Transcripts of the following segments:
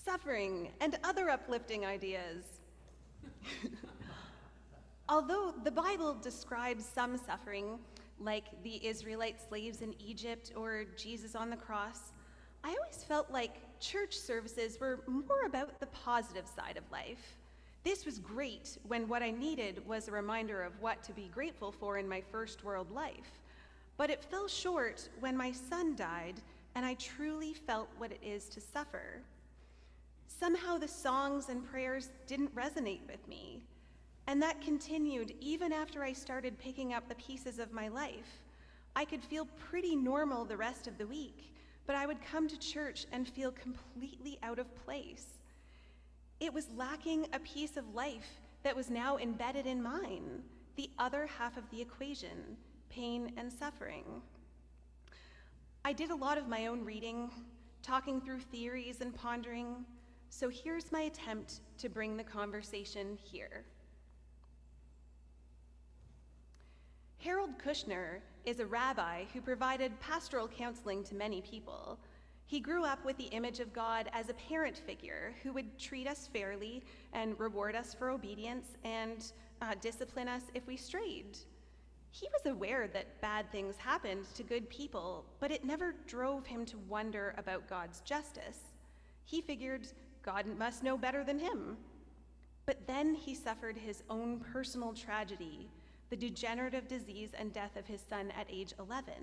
suffering, and other uplifting ideas. Although the Bible describes some suffering, like the Israelite slaves in Egypt or Jesus on the cross, I always felt like church services were more about the positive side of life. This was great when what I needed was a reminder of what to be grateful for in my first world life. But it fell short when my son died and I truly felt what it is to suffer. Somehow the songs and prayers didn't resonate with me. And that continued even after I started picking up the pieces of my life. I could feel pretty normal the rest of the week, but I would come to church and feel completely out of place. It was lacking a piece of life that was now embedded in mine, the other half of the equation, pain and suffering. I did a lot of my own reading, talking through theories and pondering, so here's my attempt to bring the conversation here. Harold Kushner is a rabbi who provided pastoral counseling to many people. He grew up with the image of God as a parent figure who would treat us fairly and reward us for obedience and discipline us if we strayed. He was aware that bad things happened to good people, but it never drove him to wonder about God's justice. He figured God must know better than him. But then he suffered his own personal tragedy, the degenerative disease and death of his son at age 11.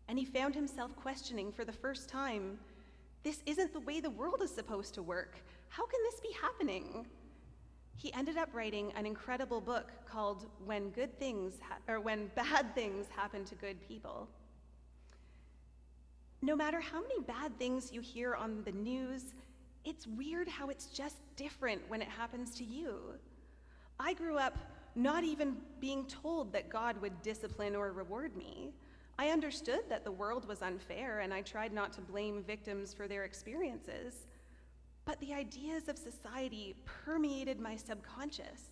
And he found himself questioning for the first time, this isn't the way the world is supposed to work. How can this be happening? He ended up writing an incredible book called When Bad Things Happen to Good People. No matter how many bad things you hear on the news, it's weird how it's just different when it happens to you. I grew up not even being told that God would discipline or reward me. I understood that the world was unfair, and I tried not to blame victims for their experiences. But the ideas of society permeated my subconscious.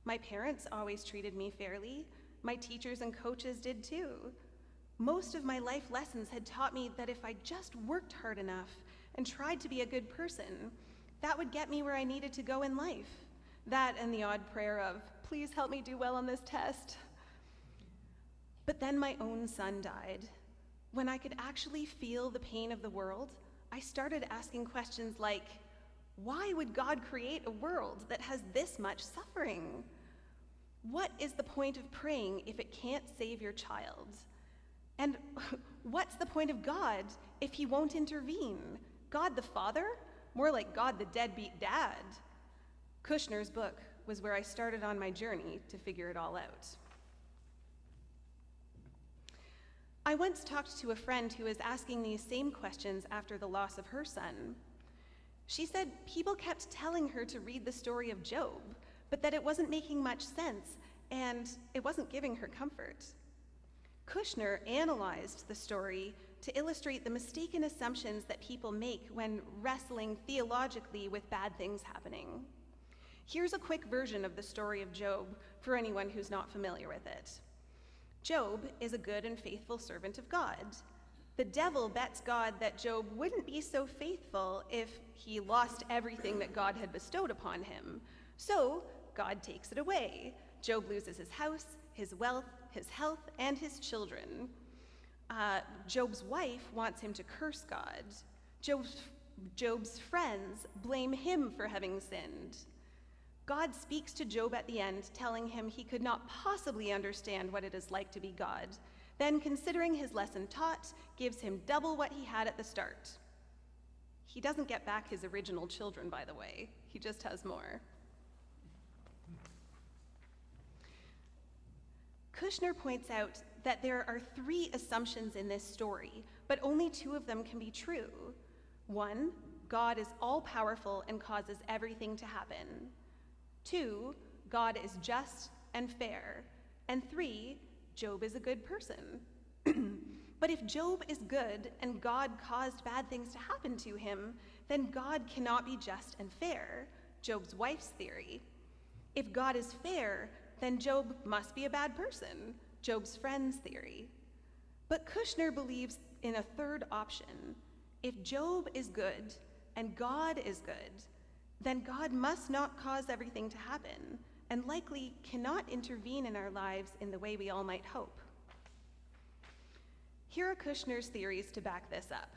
My parents always treated me fairly. My teachers and coaches did too. Most of my life lessons had taught me that if I just worked hard enough and tried to be a good person, that would get me where I needed to go in life. That and the odd prayer of, please help me do well on this test. But then my own son died. When I could actually feel the pain of the world, I started asking questions like, why would God create a world that has this much suffering? What is the point of praying if it can't save your child? And what's the point of God if he won't intervene? God the Father? More like God the deadbeat dad. Kushner's book was where I started on my journey to figure it all out. I once talked to a friend who was asking these same questions after the loss of her son. She said people kept telling her to read the story of Job, but that it wasn't making much sense and it wasn't giving her comfort. Kushner analyzed the story to illustrate the mistaken assumptions that people make when wrestling theologically with bad things happening. Here's a quick version of the story of Job for anyone who's not familiar with it. Job is a good and faithful servant of God. The devil bets God that Job wouldn't be so faithful if he lost everything that God had bestowed upon him. So God takes it away. Job loses his house, his wealth, his health, and his children. Job's wife wants him to curse God. Job's friends blame him for having sinned. God speaks to Job at the end, telling him he could not possibly understand what it is like to be God. Then, considering his lesson taught, gives him double what he had at the start. He doesn't get back his original children, by the way. He just has more. Kushner points out that there are 3 assumptions in this story, but only 2 of them can be true. 1, God is all-powerful and causes everything to happen. 2, God is just and fair. And 3, Job is a good person. But if Job is good and God caused bad things to happen to him, then God cannot be just and fair, Job's wife's theory. If God is fair, then Job must be a bad person, Job's friend's theory. But Kushner believes in a third option. If Job is good, and God is good, then God must not cause everything to happen, and likely cannot intervene in our lives in the way we all might hope. Here are Kushner's theories to back this up.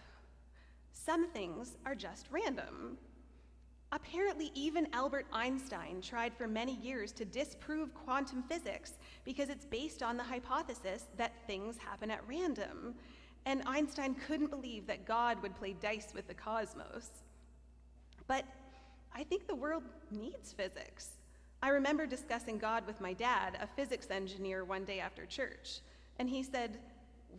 Some things are just random. Apparently, even Albert Einstein tried for many years to disprove quantum physics because it's based on the hypothesis that things happen at random, and Einstein couldn't believe that God would play dice with the cosmos. But I think the world needs physics. I remember discussing God with my dad, a physics engineer, one day after church, and he said,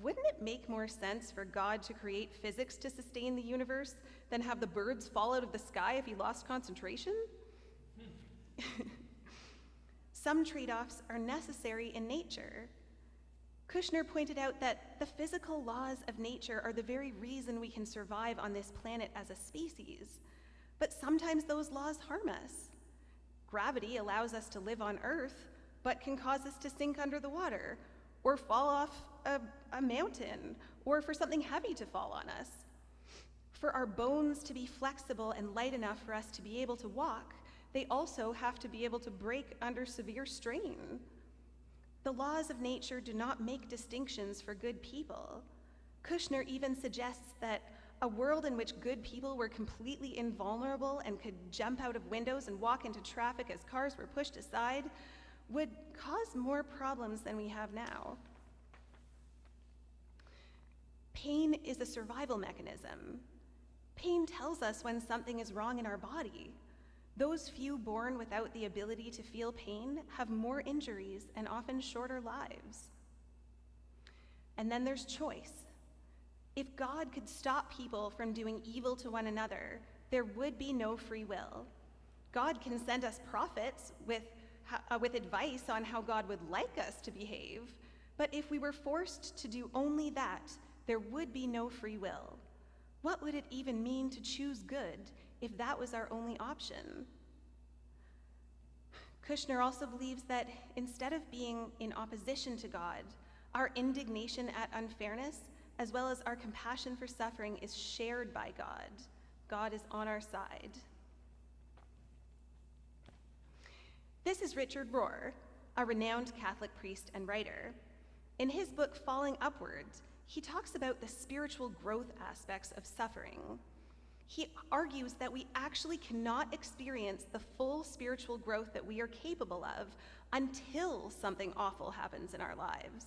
"Wouldn't it make more sense for God to create physics to sustain the universe than have the birds fall out of the sky if he lost concentration?" Some trade-offs are necessary in nature. Kushner pointed out that the physical laws of nature are the very reason we can survive on this planet as a species, but sometimes those laws harm us. Gravity allows us to live on Earth, but can cause us to sink under the water, or fall off a mountain, or for something heavy to fall on us. For our bones to be flexible and light enough for us to be able to walk, they also have to be able to break under severe strain. The laws of nature do not make distinctions for good people. Kushner even suggests that a world in which good people were completely invulnerable and could jump out of windows and walk into traffic as cars were pushed aside would cause more problems than we have now. Pain is a survival mechanism. Pain tells us when something is wrong in our body. Those few born without the ability to feel pain have more injuries and often shorter lives. And then there's choice. If God could stop people from doing evil to one another, there would be no free will. God can send us prophets with advice on how God would like us to behave, but if we were forced to do only that, there would be no free will. What would it even mean to choose good if that was our only option? Kushner also believes that instead of being in opposition to God, our indignation at unfairness, as well as our compassion for suffering, is shared by God. God is on our side. This is Richard Rohr, a renowned Catholic priest and writer. In his book, Falling Upward, he talks about the spiritual growth aspects of suffering. He argues that we actually cannot experience the full spiritual growth that we are capable of until something awful happens in our lives.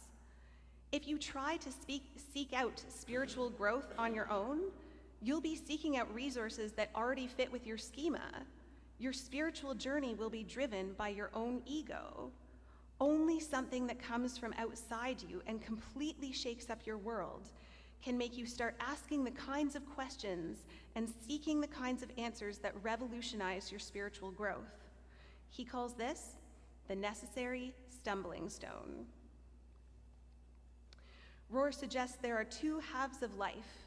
If you try to seek out spiritual growth on your own, you'll be seeking out resources that already fit with your schema. Your spiritual journey will be driven by your own ego. Only something that comes from outside you and completely shakes up your world can make you start asking the kinds of questions and seeking the kinds of answers that revolutionize your spiritual growth. He calls this the necessary stumbling stone. Rohr suggests there are two halves of life,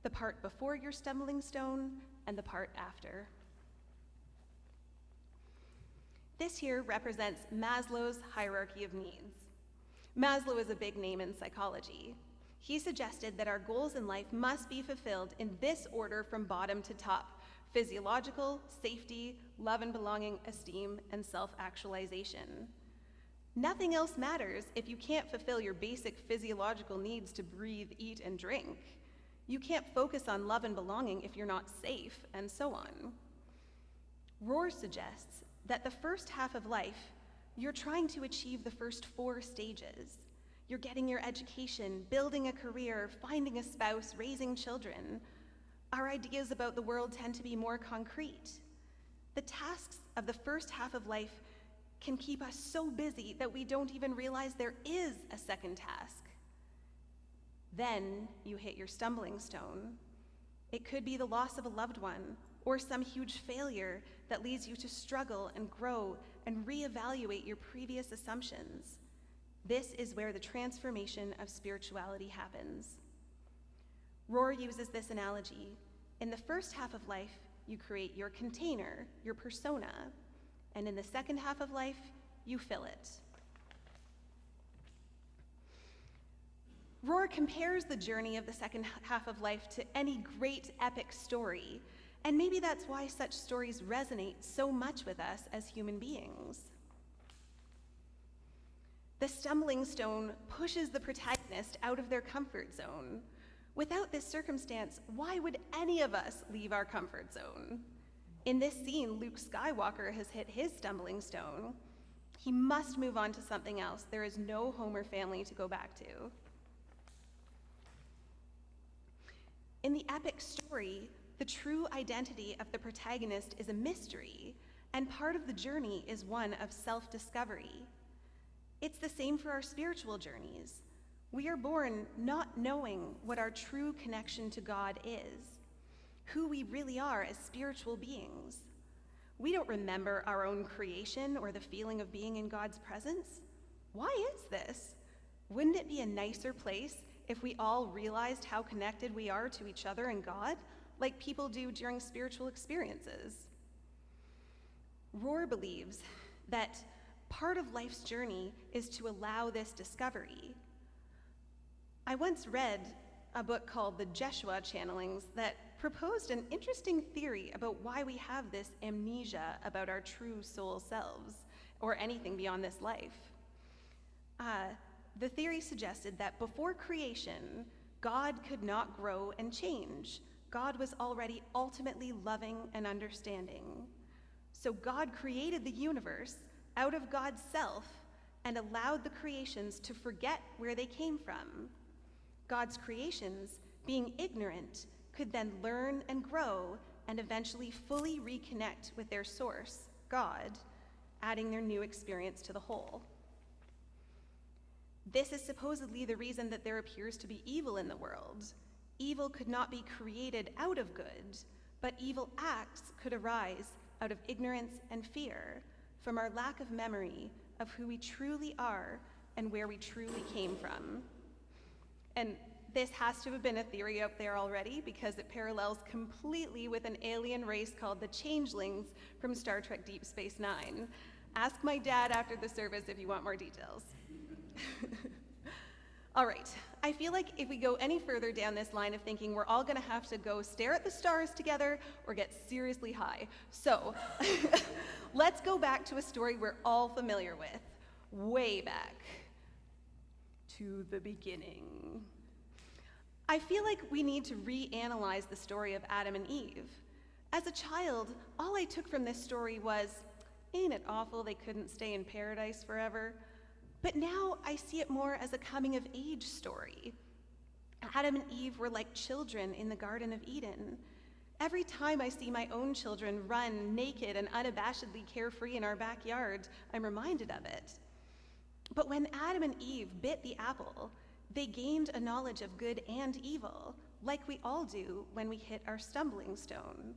the part before your stumbling stone and the part after. This here represents Maslow's hierarchy of needs. Maslow is a big name in psychology. He suggested that our goals in life must be fulfilled in this order from bottom to top: physiological, safety, love and belonging, esteem, and self-actualization. Nothing else matters if you can't fulfill your basic physiological needs to breathe, eat, and drink. You can't focus on love and belonging if you're not safe, and so on. Rohr suggests that the first half of life, you're trying to achieve the first 4 stages. You're getting your education, building a career, finding a spouse, raising children. Our ideas about the world tend to be more concrete. The tasks of the first half of life can keep us so busy that we don't even realize there is a second task. Then you hit your stumbling stone. It could be the loss of a loved one or some huge failure that leads you to struggle and grow and reevaluate your previous assumptions. This is where the transformation of spirituality happens. Rohr uses this analogy. In the first half of life, you create your container, your persona, and in the second half of life, you fill it. Rohr compares the journey of the second half of life to any great epic story And maybe that's why such stories resonate so much with us as human beings. The stumbling stone pushes the protagonist out of their comfort zone. Without this circumstance, why would any of us leave our comfort zone? In this scene, Luke Skywalker has hit his stumbling stone. He must move on to something else. There is no home or family to go back to. In the epic story, the true identity of the protagonist is a mystery, and part of the journey is one of self-discovery. It's the same for our spiritual journeys. We are born not knowing what our true connection to God is, who we really are as spiritual beings. We don't remember our own creation or the feeling of being in God's presence. Why is this? Wouldn't it be a nicer place if we all realized how connected we are to each other and God, like people do during spiritual experiences? Rohr believes that part of life's journey is to allow this discovery. I once read a book called The Jeshua Channelings that proposed an interesting theory about why we have this amnesia about our true soul selves, or anything beyond this life. The theory suggested that before creation, God could not grow and change. God was already ultimately loving and understanding. So God created the universe out of God's self and allowed the creations to forget where they came from. God's creations, being ignorant, could then learn and grow and eventually fully reconnect with their source, God, adding their new experience to the whole. This is supposedly the reason that there appears to be evil in the world. Evil could not be created out of good, but evil acts could arise out of ignorance and fear, from our lack of memory of who we truly are and where we truly came from. And this has to have been a theory out there already, because it parallels completely with an alien race called the Changelings from Star Trek Deep Space Nine. Ask my dad after the service if you want more details. All right, I feel like if we go any further down this line of thinking, we're all gonna have to go stare at the stars together or get seriously high. So let's go back to a story we're all familiar with, way back to the beginning. I feel like we need to reanalyze the story of Adam and Eve. As a child, all I took from this story was, ain't it awful they couldn't stay in paradise forever? But now I see it more as a coming-of-age story. Adam and Eve were like children in the Garden of Eden. Every time I see my own children run naked and unabashedly carefree in our backyard, I'm reminded of it. But when Adam and Eve bit the apple, they gained a knowledge of good and evil, like we all do when we hit our stumbling stone.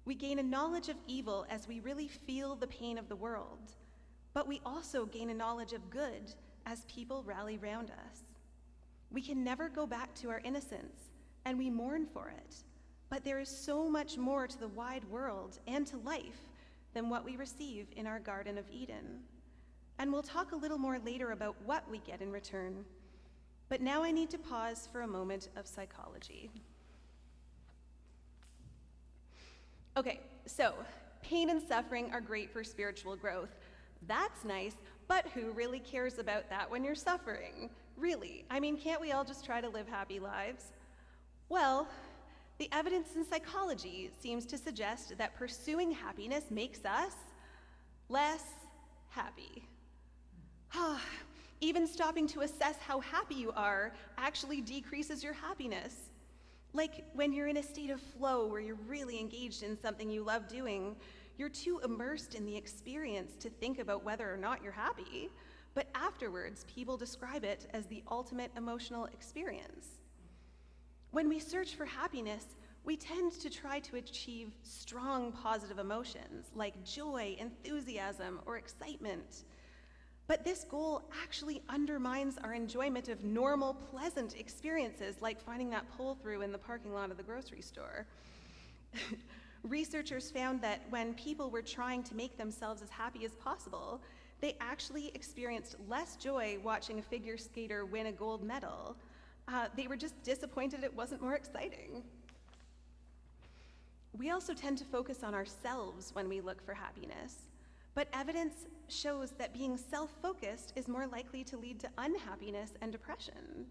We gain a knowledge of evil as we really feel the pain of the world. But we also gain a knowledge of good as people rally round us. We can never go back to our innocence, and we mourn for it. But there is so much more to the wide world and to life than what we receive in our Garden of Eden. And we'll talk a little more later about what we get in return. But now I need to pause for a moment of psychology. Okay, so pain and suffering are great for spiritual growth. That's nice, but who really cares about that when you're suffering? Really, I mean, can't we all just try to live happy lives? Well, the evidence in psychology seems to suggest that pursuing happiness makes us less happy. Even stopping to assess how happy you are actually decreases your happiness. Like when you're in a state of flow where you're really engaged in something you love doing, you're too immersed in the experience to think about whether or not you're happy, but afterwards, people describe it as the ultimate emotional experience. When we search for happiness, we tend to try to achieve strong positive emotions like joy, enthusiasm, or excitement. But this goal actually undermines our enjoyment of normal, pleasant experiences like finding that pull-through in the parking lot of the grocery store. Researchers found that when people were trying to make themselves as happy as possible, they actually experienced less joy watching a figure skater win a gold medal. They were just disappointed it wasn't more exciting. We also tend to focus on ourselves when we look for happiness, but evidence shows that being self-focused is more likely to lead to unhappiness and depression.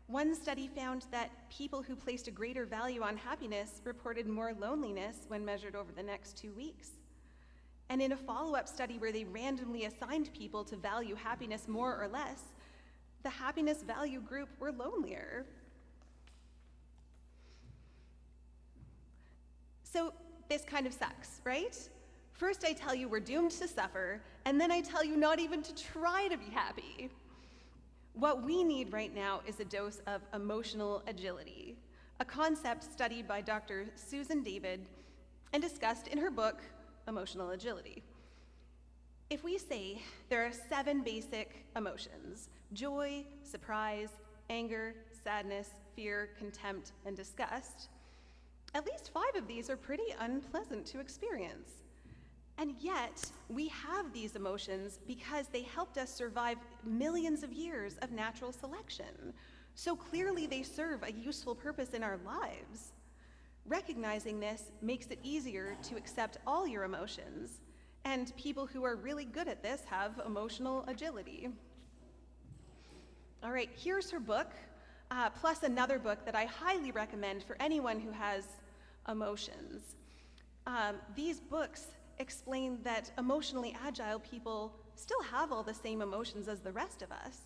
One study found that people who placed a greater value on happiness reported more loneliness when measured over the next 2 weeks. And in a follow-up study where they randomly assigned people to value happiness more or less, the happiness value group were lonelier. So this kind of sucks, right? First I tell you we're doomed to suffer, and then I tell you not even to try to be happy. What we need right now is a dose of emotional agility, a concept studied by Dr. Susan David and discussed in her book, Emotional Agility. If we say there are 7 basic emotions, joy, surprise, anger, sadness, fear, contempt, and disgust, at least 5 of these are pretty unpleasant to experience. And yet, we have these emotions because they helped us survive millions of years of natural selection. So clearly they serve a useful purpose in our lives. Recognizing this makes it easier to accept all your emotions, and people who are really good at this have emotional agility. All right, here's her book, plus another book that I highly recommend for anyone who has emotions. These books explain that emotionally agile people still have all the same emotions as the rest of us,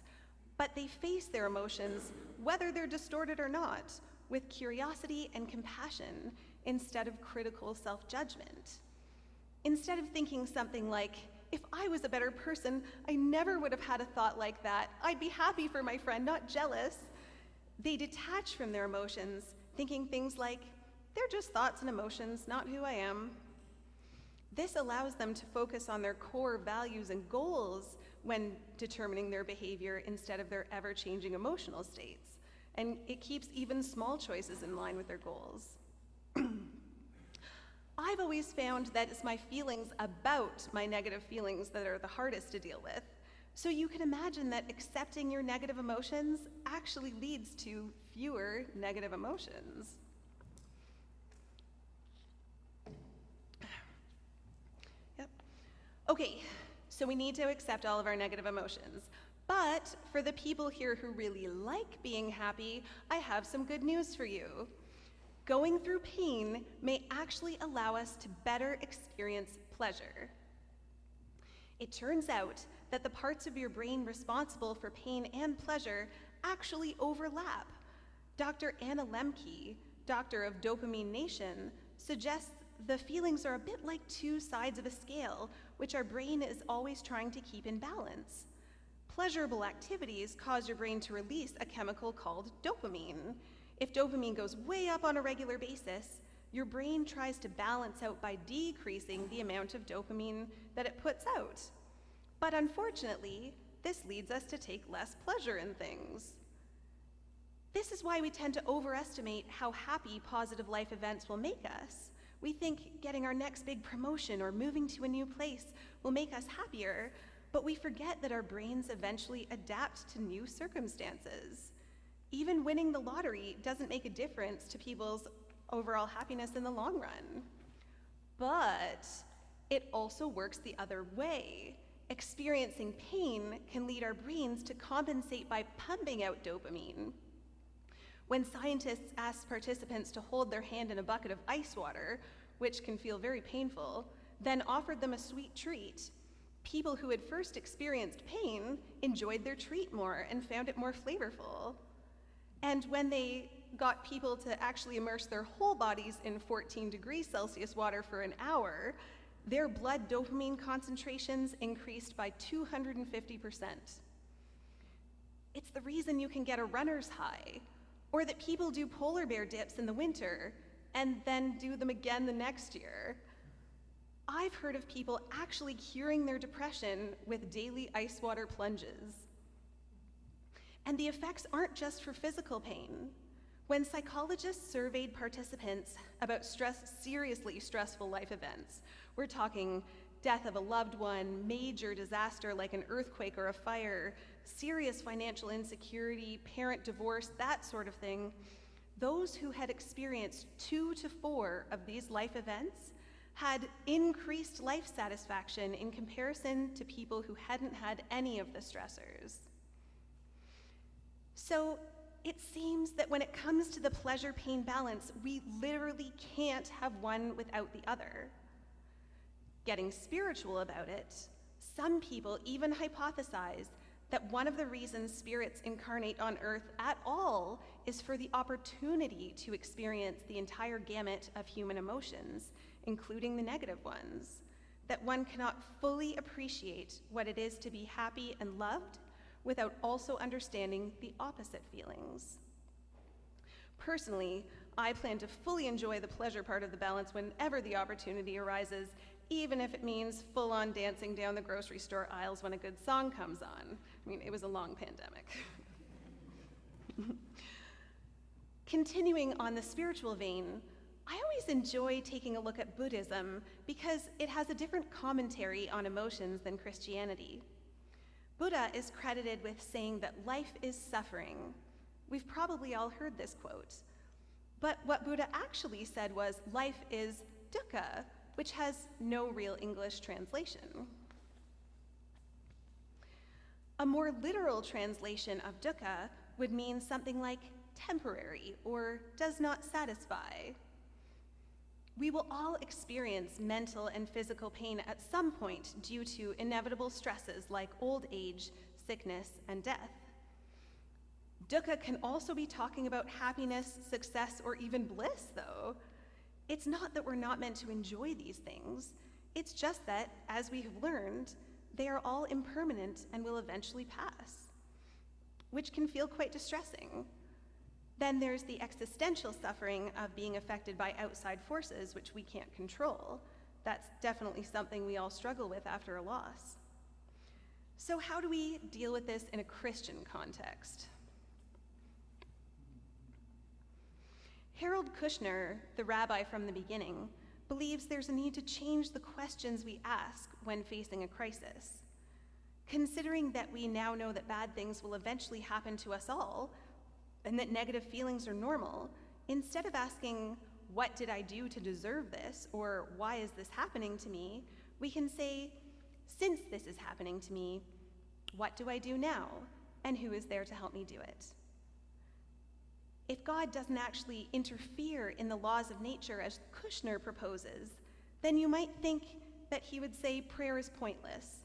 but they face their emotions, whether they're distorted or not, with curiosity and compassion instead of critical self-judgment. Instead of thinking something like, if I was a better person, I never would have had a thought like that. I'd be happy for my friend, not jealous. They detach from their emotions, thinking things like, they're just thoughts and emotions, not who I am. This allows them to focus on their core values and goals when determining their behavior instead of their ever-changing emotional states. And it keeps even small choices in line with their goals. I've always found that it's my feelings about my negative feelings that are the hardest to deal with. So you can imagine that accepting your negative emotions actually leads to fewer negative emotions. Okay, so we need to accept all of our negative emotions. But for the people here who really like being happy, I have some good news for you. Going through pain may actually allow us to better experience pleasure. It turns out that the parts of your brain responsible for pain and pleasure actually overlap. Dr. Anna Lemke, doctor of Dopamine Nation, suggests the feelings are a bit like 2 sides of a scale, which our brain is always trying to keep in balance. Pleasurable activities cause your brain to release a chemical called dopamine. If dopamine goes way up on a regular basis, your brain tries to balance out by decreasing the amount of dopamine that it puts out. But unfortunately, this leads us to take less pleasure in things. This is why we tend to overestimate how happy positive life events will make us. We think getting our next big promotion or moving to a new place will make us happier, but we forget that our brains eventually adapt to new circumstances. Even winning the lottery doesn't make a difference to people's overall happiness in the long run. But it also works the other way. Experiencing pain can lead our brains to compensate by pumping out dopamine. When scientists asked participants to hold their hand in a bucket of ice water, which can feel very painful, then offered them a sweet treat, people who had first experienced pain enjoyed their treat more and found it more flavorful. And when they got people to actually immerse their whole bodies in 14 degrees Celsius water for an hour, their blood dopamine concentrations increased by 250%. It's the reason you can get a runner's high, or that people do polar bear dips in the winter and then do them again the next year. I've heard of people actually curing their depression with daily ice water plunges. And the effects aren't just for physical pain. When psychologists surveyed participants about seriously stressful life events, we're talking death of a loved one, major disaster like an earthquake or a fire, serious financial insecurity, parent divorce, that sort of thing, those who had experienced 2 to 4 of these life events had increased life satisfaction in comparison to people who hadn't had any of the stressors. So it seems that when it comes to the pleasure-pain balance, we literally can't have one without the other. Getting spiritual about it, some people even hypothesize that one of the reasons spirits incarnate on earth at all is for the opportunity to experience the entire gamut of human emotions, including the negative ones, that one cannot fully appreciate what it is to be happy and loved without also understanding the opposite feelings. Personally, I plan to fully enjoy the pleasure part of the balance whenever the opportunity arises, even if it means full-on dancing down the grocery store aisles when a good song comes on. I mean, it was a long pandemic. Continuing on the spiritual vein, I always enjoy taking a look at Buddhism because it has a different commentary on emotions than Christianity. Buddha is credited with saying that life is suffering. We've probably all heard this quote. But what Buddha actually said was, life is dukkha, which has no real English translation. A more literal translation of dukkha would mean something like temporary or does not satisfy. We will all experience mental and physical pain at some point due to inevitable stresses like old age, sickness, and death. Dukkha can also be talking about happiness, success, or even bliss, though. It's not that we're not meant to enjoy these things. It's just that, as we have learned, they are all impermanent and will eventually pass, which can feel quite distressing. Then there's the existential suffering of being affected by outside forces, which we can't control. That's definitely something we all struggle with after a loss. So how do we deal with this in a Christian context? Harold Kushner, the rabbi from the beginning, believes there's a need to change the questions we ask when facing a crisis. Considering that we now know that bad things will eventually happen to us all, and that negative feelings are normal, instead of asking, what did I do to deserve this, or why is this happening to me, we can say, since this is happening to me, what do I do now, and who is there to help me do it? If God doesn't actually interfere in the laws of nature as Kushner proposes, then you might think that he would say prayer is pointless.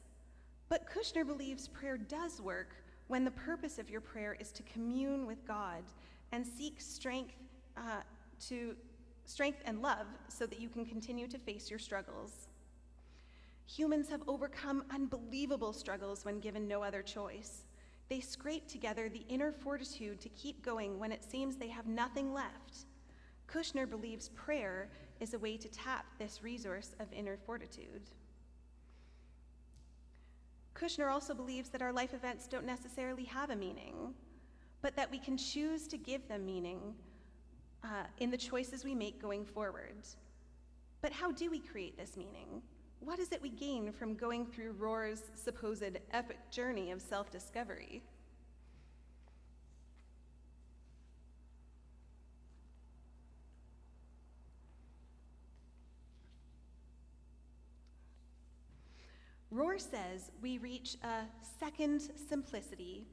But Kushner believes prayer does work when the purpose of your prayer is to commune with God and seek strength and love so that you can continue to face your struggles. Humans have overcome unbelievable struggles when given no other choice. They scrape together the inner fortitude to keep going when it seems they have nothing left. Kushner believes prayer is a way to tap this resource of inner fortitude. Kushner also believes that our life events don't necessarily have a meaning, but that we can choose to give them meaning in the choices we make going forward. But how do we create this meaning? What is it we gain from going through Rohr's supposed epic journey of self-discovery? Rohr says we reach a second simplicity,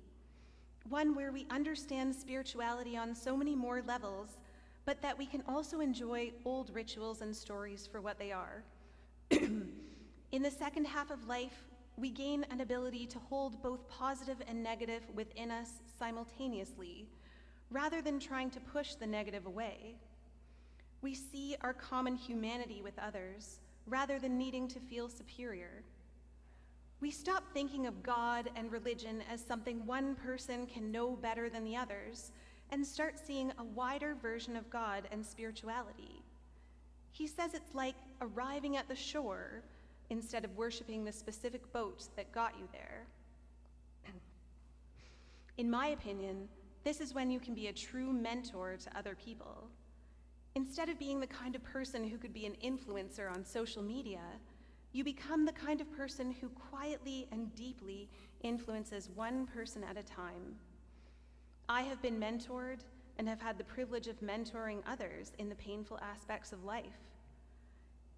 one where we understand spirituality on so many more levels, but that we can also enjoy old rituals and stories for what they are. In the second half of life, we gain an ability to hold both positive and negative within us simultaneously, rather than trying to push the negative away. We see our common humanity with others, rather than needing to feel superior. We stop thinking of God and religion as something one person can know better than the others, and start seeing a wider version of God and spirituality. He says it's like arriving at the shore instead of worshiping the specific boat that got you there. In my opinion, this is when you can be a true mentor to other people. Instead of being the kind of person who could be an influencer on social media, you become the kind of person who quietly and deeply influences one person at a time. I have been mentored, and have had the privilege of mentoring others in the painful aspects of life.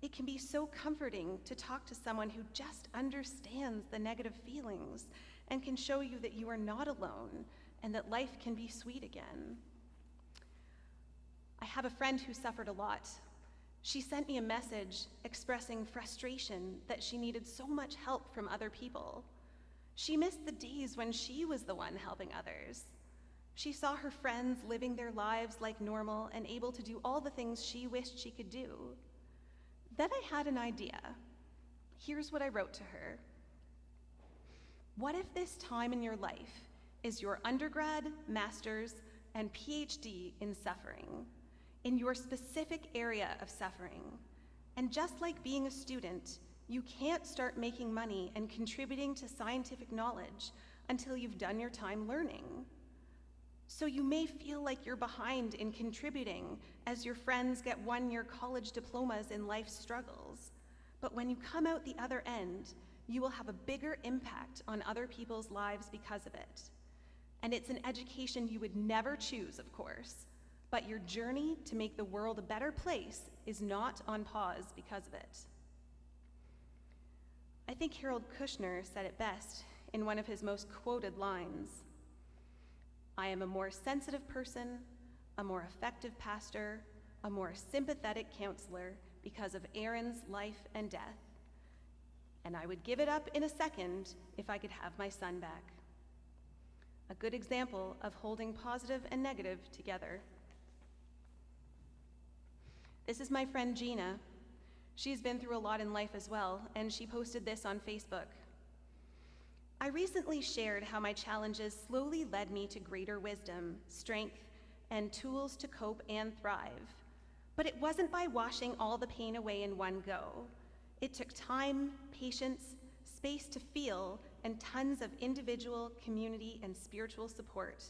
It can be so comforting to talk to someone who just understands the negative feelings and can show you that you are not alone and that life can be sweet again. I have a friend who suffered a lot. She sent me a message expressing frustration that she needed so much help from other people. She missed the days when she was the one helping others. She saw her friends living their lives like normal and able to do all the things she wished she could do. Then I had an idea. Here's what I wrote to her. What if this time in your life is your undergrad, master's, and PhD in suffering, in your specific area of suffering? And just like being a student, you can't start making money and contributing to scientific knowledge until you've done your time learning. So you may feel like you're behind in contributing as your friends get one-year college diplomas in life's struggles. But when you come out the other end, you will have a bigger impact on other people's lives because of it. And it's an education you would never choose, of course, but your journey to make the world a better place is not on pause because of it. I think Harold Kushner said it best in one of his most quoted lines. I am a more sensitive person, a more effective pastor, a more sympathetic counselor because of Aaron's life and death. And I would give it up in a second if I could have my son back. A good example of holding positive and negative together. This is my friend Gina. She's been through a lot in life as well, and she posted this on Facebook. I recently shared how my challenges slowly led me to greater wisdom, strength, and tools to cope and thrive. But it wasn't by washing all the pain away in one go. It took time, patience, space to feel, and tons of individual, community, and spiritual support.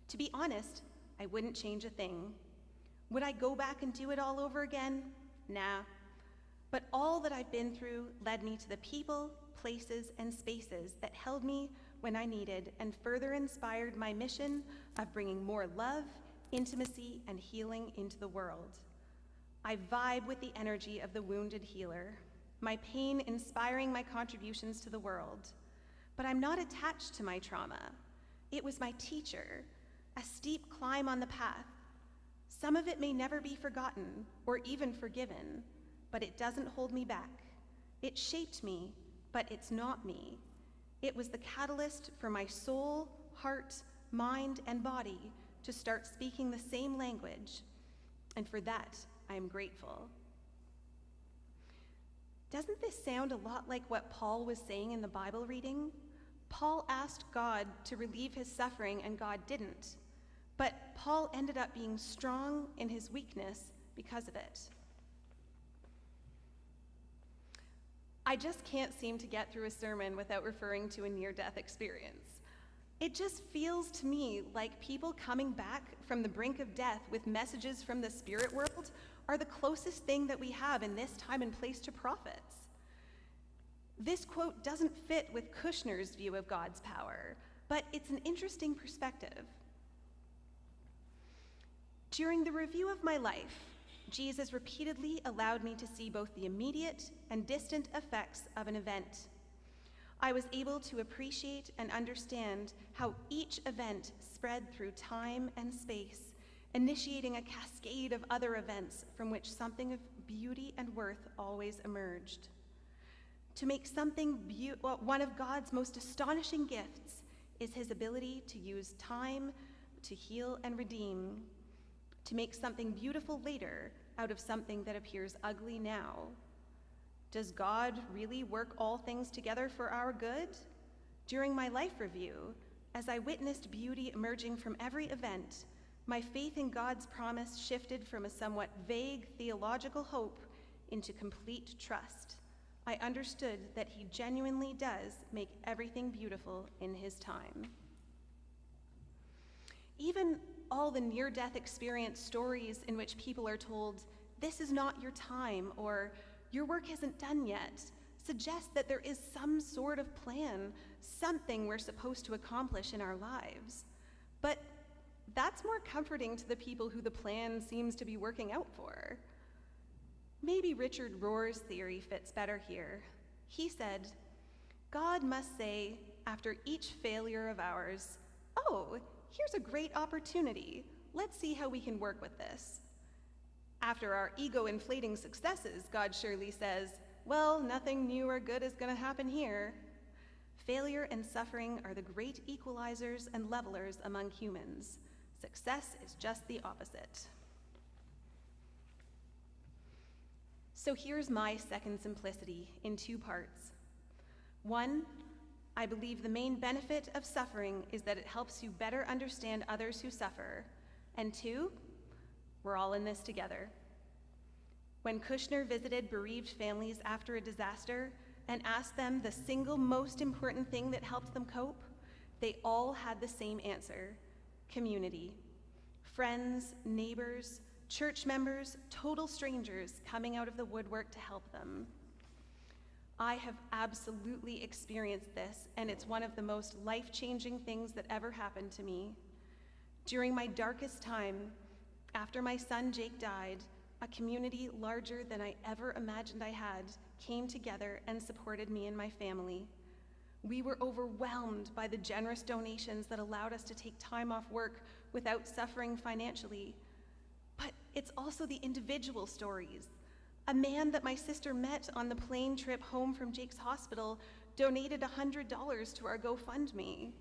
To be honest, I wouldn't change a thing. Would I go back and do it all over again? Nah. But all that I've been through led me to the people, places, and spaces that held me when I needed and further inspired my mission of bringing more love, intimacy, and healing into the world. I vibe with the energy of the wounded healer, my pain inspiring my contributions to the world. But I'm not attached to my trauma. It was my teacher, a steep climb on the path. Some of it may never be forgotten or even forgiven, but it doesn't hold me back. It shaped me, but it's not me. It was the catalyst for my soul, heart, mind, and body to start speaking the same language, and for that, I am grateful. Doesn't this sound a lot like what Paul was saying in the Bible reading? Paul asked God to relieve his suffering, and God didn't. But Paul ended up being strong in his weakness because of it. I just can't seem to get through a sermon without referring to a near-death experience. It just feels to me like people coming back from the brink of death with messages from the spirit world are the closest thing that we have in this time and place to prophets. This quote doesn't fit with Kushner's view of God's power, but it's an interesting perspective. During the review of my life, Jesus repeatedly allowed me to see both the immediate and distant effects of an event. I was able to appreciate and understand how each event spread through time and space, initiating a cascade of other events from which something of beauty and worth always emerged. To make something one of God's most astonishing gifts is his ability to use time to heal and redeem, to make something beautiful later out of something that appears ugly now. Does God really work all things together for our good? During my life review, as I witnessed beauty emerging from every event, my faith in God's promise shifted from a somewhat vague theological hope into complete trust. I understood that he genuinely does make everything beautiful in his time. Even all the near-death experience stories in which people are told, "This is not your time," or "Your work isn't done yet," suggest that there is some sort of plan, something we're supposed to accomplish in our lives. But That's more comforting to the people who the plan seems to be working out for. Maybe Richard Rohr's theory fits better here. He said, God must say, after each failure of ours, oh, here's a great opportunity. Let's see how we can work with this. After our ego-inflating successes, God surely says, well, nothing new or good is going to happen here. Failure and suffering are the great equalizers and levelers among humans. Success is just the opposite. So here's my second simplicity in 2 parts. 1, I believe the main benefit of suffering is that it helps you better understand others who suffer. And 2, we're all in this together. When Kushner visited bereaved families after a disaster and asked them the single most important thing that helped them cope, they all had the same answer: community. Friends, neighbors, church members, total strangers coming out of the woodwork to help them. I have absolutely experienced this, and it's one of the most life-changing things that ever happened to me. During my darkest time, after my son Jake died, a community larger than I ever imagined I had came together and supported me and my family. We were overwhelmed by the generous donations that allowed us to take time off work without suffering financially. But it's also the individual stories. A man that my sister met on the plane trip home from Jake's hospital donated $100 to our GoFundMe.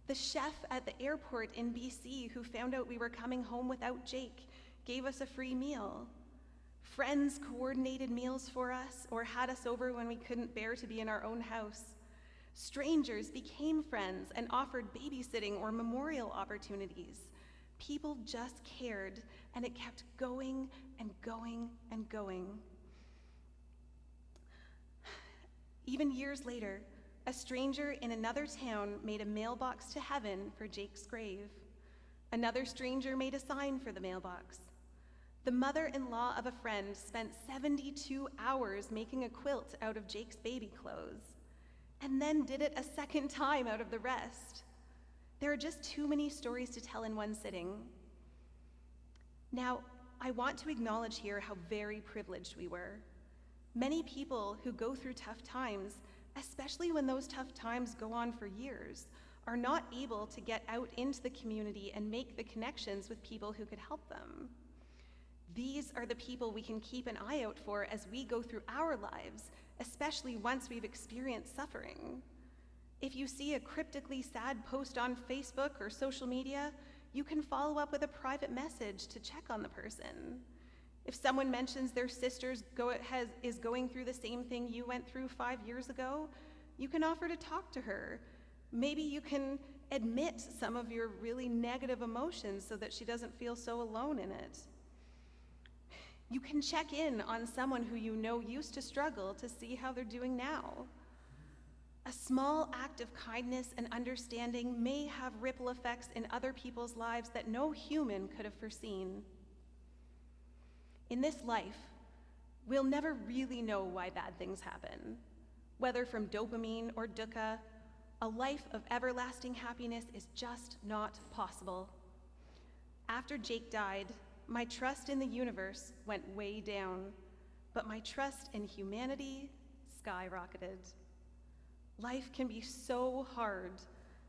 The chef at the airport in BC who found out we were coming home without Jake gave us a free meal. Friends coordinated meals for us or had us over when we couldn't bear to be in our own house. Strangers became friends and offered babysitting or memorial opportunities. People just cared, and it kept going and going and going. Even years later, a stranger in another town made a mailbox to heaven for Jake's grave. Another stranger made a sign for the mailbox. The mother-in-law of a friend spent 72 hours making a quilt out of Jake's baby clothes, and then did it a second time out of the rest. There are just too many stories to tell in one sitting. Now, I want to acknowledge here how very privileged we were. Many people who go through tough times, especially when those tough times go on for years, are not able to get out into the community and make the connections with people who could help them. These are the people we can keep an eye out for as we go through our lives, especially once we've experienced suffering. If you see a cryptically sad post on Facebook or social media, you can follow up with a private message to check on the person. If someone mentions their sister is going through the same thing you went through 5 years ago, you can offer to talk to her. Maybe you can admit some of your really negative emotions so that she doesn't feel so alone in it. You can check in on someone who you know used to struggle to see how they're doing now. A small act of kindness and understanding may have ripple effects in other people's lives that no human could have foreseen. In this life, we'll never really know why bad things happen. Whether from dopamine or dukkha, a life of everlasting happiness is just not possible. After Jake died, my trust in the universe went way down, but my trust in humanity skyrocketed. Life can be so hard,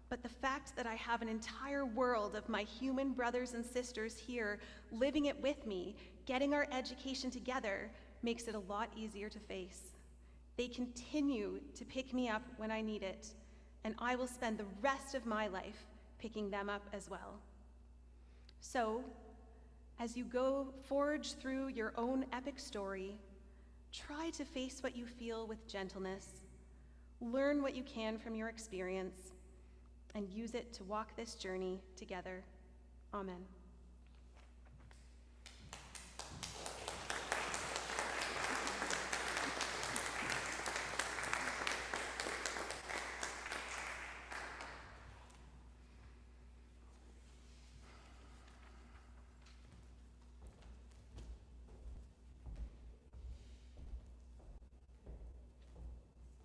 but the fact that I have an entire world of my human brothers and sisters here living it with me, getting our education together, makes it a lot easier to face. They continue to pick me up when I need it, and I will spend the rest of my life picking them up as well. So, as you go forge through your own epic story, try to face what you feel with gentleness, learn what you can from your experience, and use it to walk this journey together. Amen.